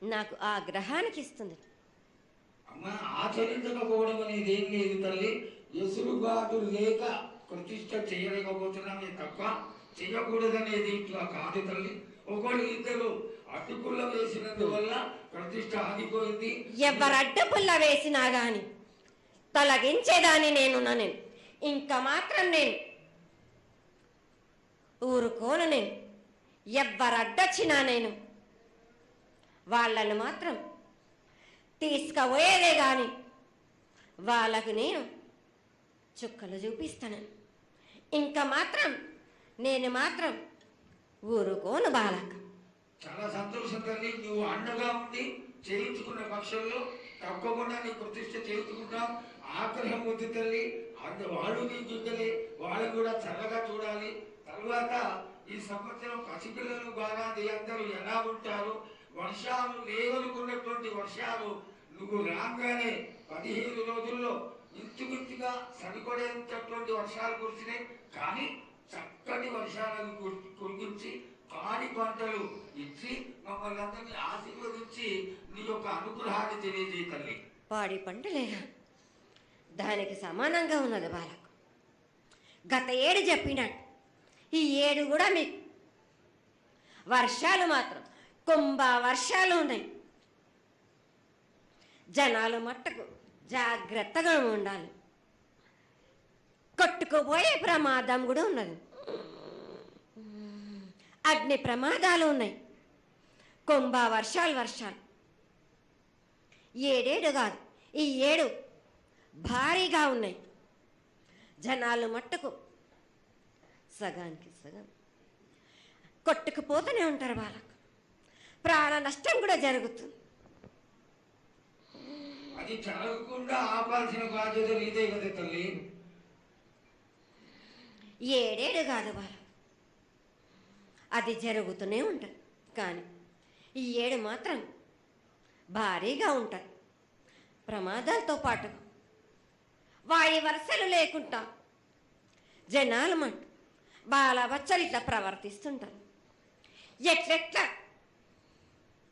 నాకు ఆ గ్రహానికి ఇస్తుంది. అమ్మ, ఆచరించకపోవడం అనేది ఏం లేదు తల్లి. ఎసురుబాటు లేక ప్రతిష్ట చేయలేకపోతున్నామే తప్ప చేయకూడదనేది ఇట్లా కాదు తల్లి. ఒకళ్ళు ఇద్దరు అడ్డుకుల్ల వేసినందువల్ల ప్రతిష్ట ఆగిపోయింది. ఎవరు అడ్డుపుల్ల వేసినా గాని తొలగించేదాన్ని నేను. ఇంకా మాత్రం నేను ఊరుకోను. నేను ఎవ్వరు అడ్డొచ్చినా నేను వాళ్ళను మాత్రం తీసుకుపోయేదే గాని వాళ్ళకు నేను చుక్కలు చూపిస్తాను. ఇంకా మాత్రం నేను మాత్రం ఊరుకోను బాలక. చాలా సంతోషం తల్లి. నువ్వు అండగా ఉండి చేయించుకున్న పక్షంలో తప్పకుండా నీ ప్రతిష్ట చేయించుకుంటాం. ఆగ్రహం వద్దు తల్లి. వాళ్ళు నీ బిడ్డలే, వాళ్ళని కూడా చల్లగా చూడాలి. తర్వాత ఈ సంవత్సరం పసిపిల్లలు బాగా అందరూ ఎలా ఉంటారు. వర్షాలు లేవనుకున్నటువంటి వర్షాలు నువ్వు రాగానే 15 రోజుల్లో ఇంచుమించుగా సరిపడేటటువంటి వర్షాలు కురిసినాయి. కానీ చక్కటి వర్షాలను కురిపించి పాడి పంటలు ఇచ్చి మమ్మల్ని అందరినీ ఆశీర్వదించి నీ యొక్క అనుగ్రహాన్ని తెలియజేయ తల్లి. పాడి పంటలేగా దానికి సమానంగా ఉన్నది బాలకు. గత ఏడు చెప్పినట్టు ఈ ఏడు కూడా మీకు వర్షాలు మాత్రం కుంభ వర్షాలు ఉన్నాయి. జనాలు మట్టుకు జాగ్రత్తగా ఉండాలి. కొట్టుకుపోయే ప్రమాదం కూడా ఉన్నది. అగ్ని ప్రమాదాలు ఉన్నాయి. కుంభ వర్షాలు ఏడేడు కాదు, ఈ ఏడు భారీగా ఉన్నాయి. జనాలు మట్టుకు సగానికి సగం కొట్టుకుపోతూనే ఉంటారు. వాళ్ళకు ప్రాణ నష్టం కూడా జరుగుతుంది. అది జరగకుండా ఆపాల్సిన బాధ్యత నీదే కదా తల్లి. ఏడేడు కాదు వాళ్ళు, అది జరుగుతూనే ఉంటుంది. కానీ ఈ ఏడు మాత్రం భారీగా ఉంటాయి. ప్రమాదాలతో పాటు వాయి వరుసలు లేకుండా జనాలు మట్టు బాలబచ్చలు ఇట్లా ప్రవర్తిస్తుంటారు. ఎట్లెట్లా